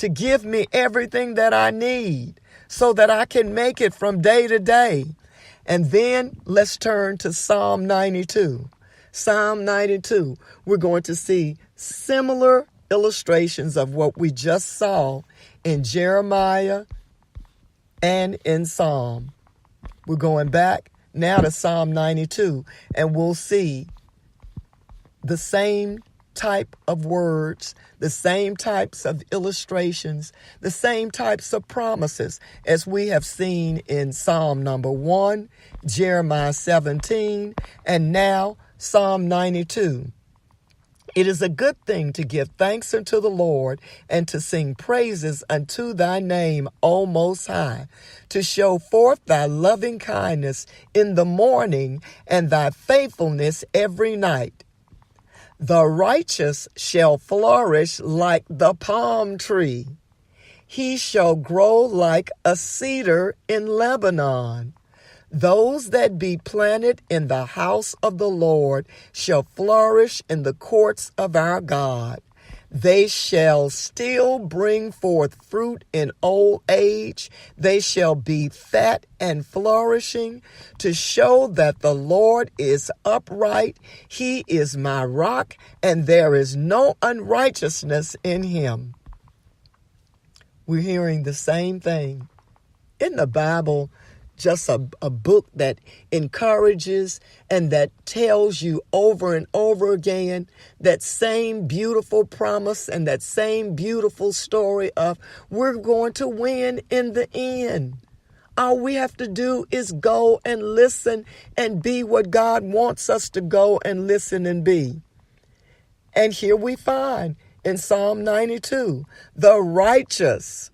to give me everything that I need so that I can make it from day to day. And then let's turn to Psalm 92. Psalm 92, we're going to see similar illustrations of what we just saw in Jeremiah and in Psalm. We're going back now to Psalm 92, and we'll see the same type of words, the same types of illustrations, the same types of promises as we have seen in Psalm number 1, Jeremiah 17, and now Psalm 92. It is a good thing to give thanks unto the Lord and to sing praises unto thy name, O Most High, to show forth thy loving kindness in the morning and thy faithfulness every night. The righteous shall flourish like the palm tree. He shall grow like a cedar in Lebanon. Those that be planted in the house of the Lord shall flourish in the courts of our God. They shall still bring forth fruit in old age. They shall be fat and flourishing to show that the Lord is upright. He is my rock, and there is no unrighteousness in him. We're hearing the same thing. In the Bible, just a book that encourages and that tells you over and over again that same beautiful promise and that same beautiful story of we're going to win in the end. All we have to do is go and listen and be what God wants us to go and listen and be. And here we find in Psalm 92, the righteous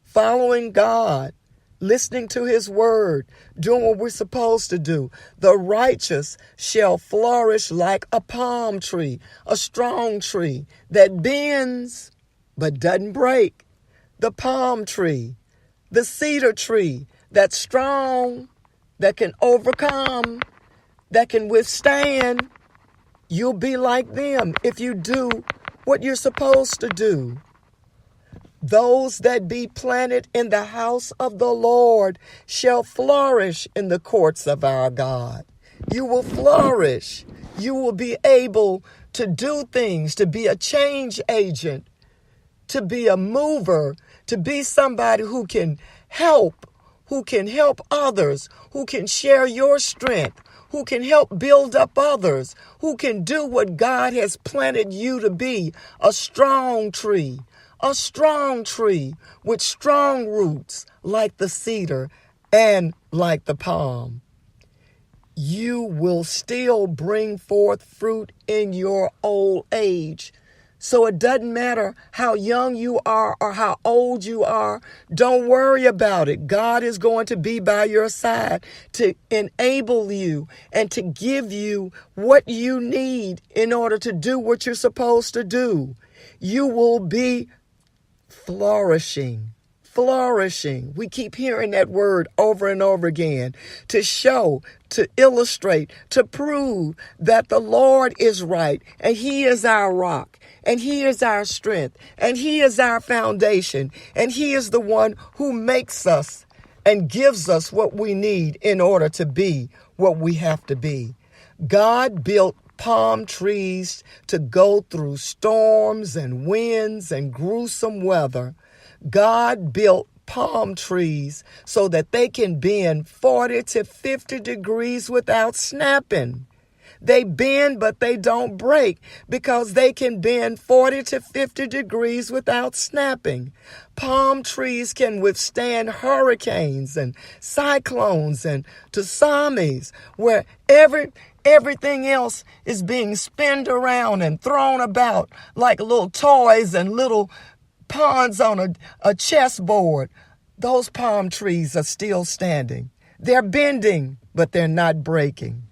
following God, listening to his word, doing what we're supposed to do. The righteous shall flourish like a palm tree, a strong tree that bends but doesn't break. The palm tree, the cedar tree that's strong, that can overcome, that can withstand. You'll be like them if you do what you're supposed to do. Those that be planted in the house of the Lord shall flourish in the courts of our God. You will flourish. You will be able to do things, to be a change agent, to be a mover, to be somebody who can help others, who can share your strength, who can help build up others, who can do what God has planted you to be, a strong tree. A strong tree with strong roots like the cedar and like the palm. You will still bring forth fruit in your old age. So it doesn't matter how young you are or how old you are. Don't worry about it. God is going to be by your side to enable you and to give you what you need in order to do what you're supposed to do. You will be flourishing. We keep hearing that word over and over again to show, to illustrate, to prove that the Lord is right and he is our rock and he is our strength and he is our foundation and he is the one who makes us and gives us what we need in order to be what we have to be. God built palm trees to go through storms and winds and gruesome weather. God built palm trees so that they can bend 40 to 50 degrees without snapping. They bend, but they don't break because they can bend 40 to 50 degrees without snapping. Palm trees can withstand hurricanes and cyclones and tsunamis where everything else is being spinned around and thrown about like little toys and little pawns on a chessboard. Those palm trees are still standing. They're bending, but they're not breaking.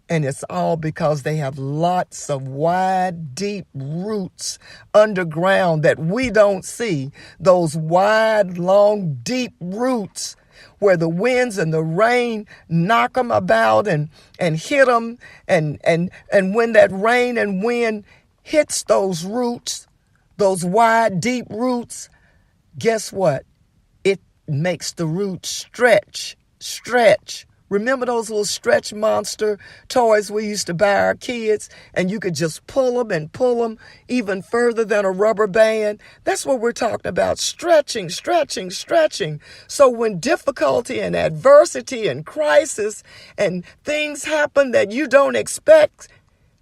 And it's all because they have lots of wide, deep roots underground that we don't see. Those wide, long, deep roots where the winds and the rain knock them about and hit them. And when that rain and wind hits those roots those wide, deep roots, guess what? It makes the roots stretch. Remember those little stretch monster toys we used to buy our kids, and you could just pull them even further than a rubber band? That's what we're talking about, stretching. So when difficulty and adversity and crisis and things happen that you don't expect,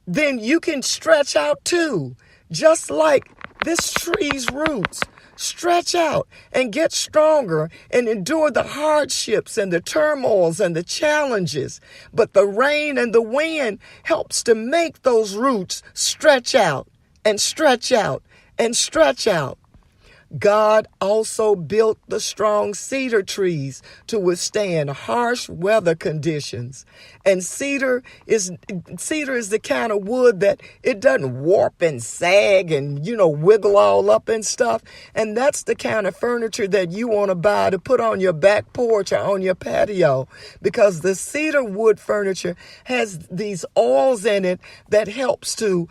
then you can stretch out too, just like this tree's roots. Stretch out and get stronger and endure the hardships and the turmoils and the challenges. But the rain and the wind helps to make those roots stretch out and stretch out and stretch out. God also built the strong cedar trees to withstand harsh weather conditions. And cedar is the kind of wood that it doesn't warp and sag and, wiggle all up and stuff. And that's the kind of furniture that you want to buy to put on your back porch or on your patio, because the cedar wood furniture has these oils in it that helps to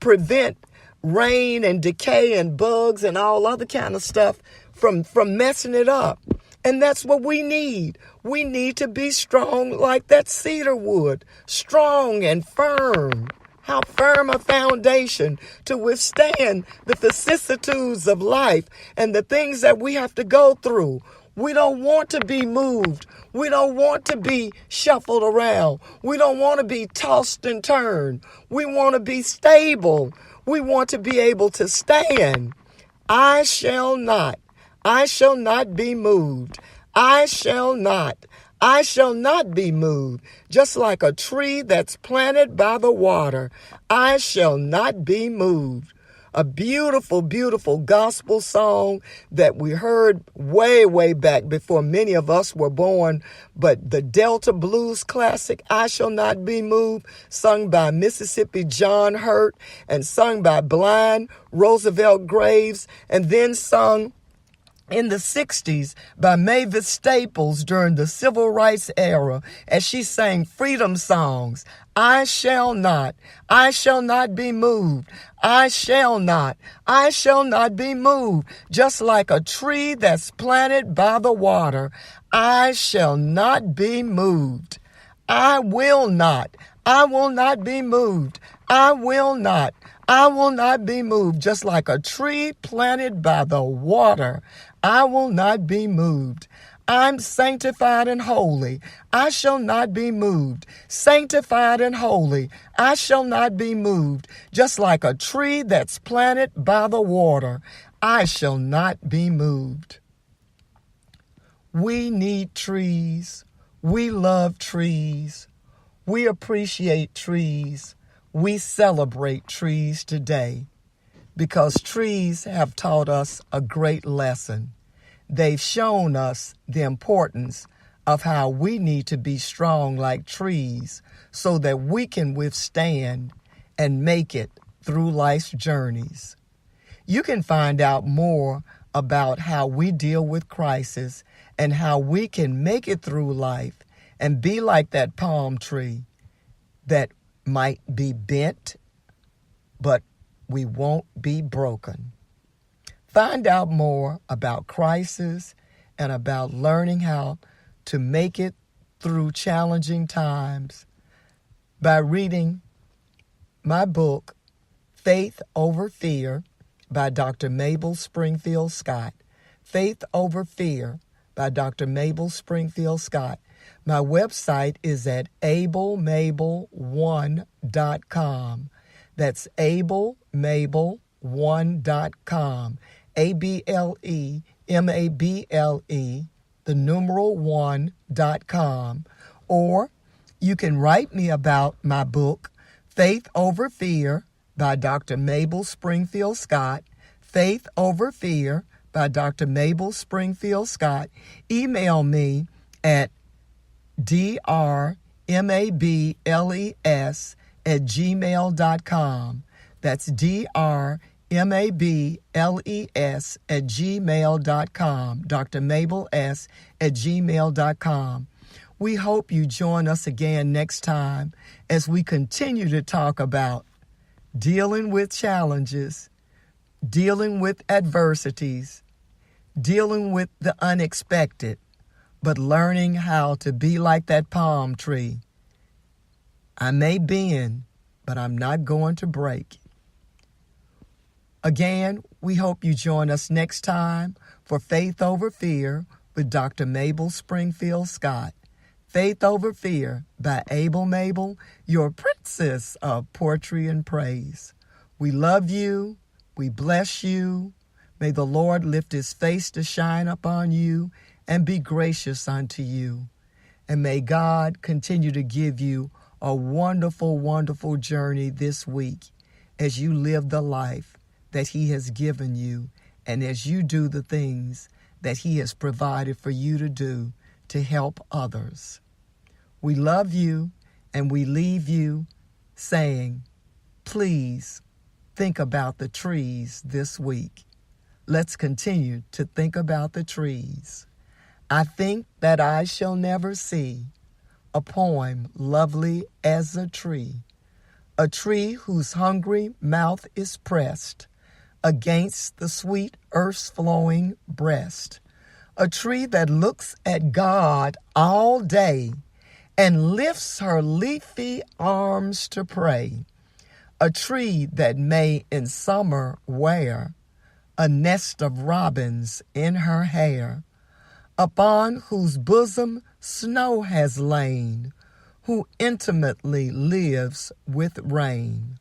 prevent rain and decay and bugs and all other kind of stuff from messing it up. And that's what we need. We need to be strong like that cedar wood, strong and firm. How firm a foundation to withstand the vicissitudes of life and the things that we have to go through. We don't want to be moved. We don't want to be shuffled around. We don't want to be tossed and turned. We want to be stable. We want to be able to stand. I shall not be moved. I shall not be moved. Just like a tree that's planted by the water, I shall not be moved. A beautiful, beautiful gospel song that we heard way back before many of us were born. But the Delta Blues classic, I Shall Not Be Moved, sung by Mississippi John Hurt and sung by blind Roosevelt Graves, and then sung in the 60s by Mavis Staples during the Civil Rights era as she sang freedom songs. I shall not be moved. I shall not be moved. Just like a tree that's planted by the water, I shall not be moved. I will not be moved. I will not be moved. Just like a tree planted by the water, I will not be moved. I'm sanctified and holy. I shall not be moved. Sanctified and holy. I shall not be moved. Just like a tree that's planted by the water, I shall not be moved. We need trees. We love trees. We appreciate trees. We celebrate trees today because trees have taught us a great lesson. They've shown us the importance of how we need to be strong like trees so that we can withstand and make it through life's journeys. You can find out more about how we deal with crisis and how we can make it through life and be like that palm tree that might be bent, but we won't be broken. Find out more about crisis and about learning how to make it through challenging times by reading my book, Faith Over Fear, by Dr. Mabel Springfield Scott. Faith Over Fear by Dr. Mabel Springfield Scott. My website is at ablemabel1.com. That's ablemabel1.com. ABLEMABLE, the numeral 1.com. Or you can write me about my book, Faith Over Fear by Dr. Mabel Springfield Scott. Faith Over Fear by Dr. Mabel Springfield Scott. Email me at drmables@gmail.com. That's drmables@gmail.com. drmabels@gmail.com. We hope you join us again next time as we continue to talk about dealing with challenges, dealing with adversities, dealing with the unexpected, but learning how to be like that palm tree. I may bend, but I'm not going to break. Again, we hope you join us next time for Faith Over Fear with Dr. Mabel Springfield Scott. Faith Over Fear by Abel Mabel, your princess of poetry and praise. We love you. We bless you. May the Lord lift his face to shine upon you and be gracious unto you. And may God continue to give you a wonderful, wonderful journey this week as you live the life that he has given you and as you do the things that he has provided for you to do to help others. We love you and we leave you saying, please think about the trees this week. Let's continue to think about the trees. I think that I shall never see a poem lovely as a tree whose hungry mouth is pressed against the sweet earth's flowing breast, a tree that looks at God all day and lifts her leafy arms to pray, a tree that may in summer wear a nest of robins in her hair, upon whose bosom snow has lain, who intimately lives with rain.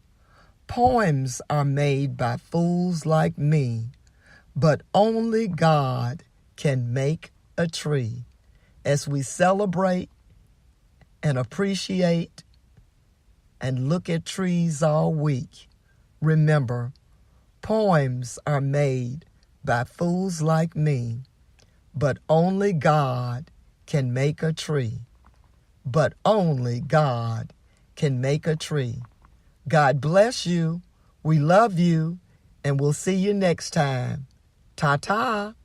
Poems are made by fools like me, but only God can make a tree. As we celebrate and appreciate and look at trees all week, remember, poems are made by fools like me, but only God can make a tree. But only God can make a tree. God bless you. We love you, and we'll see you next time. Ta-ta.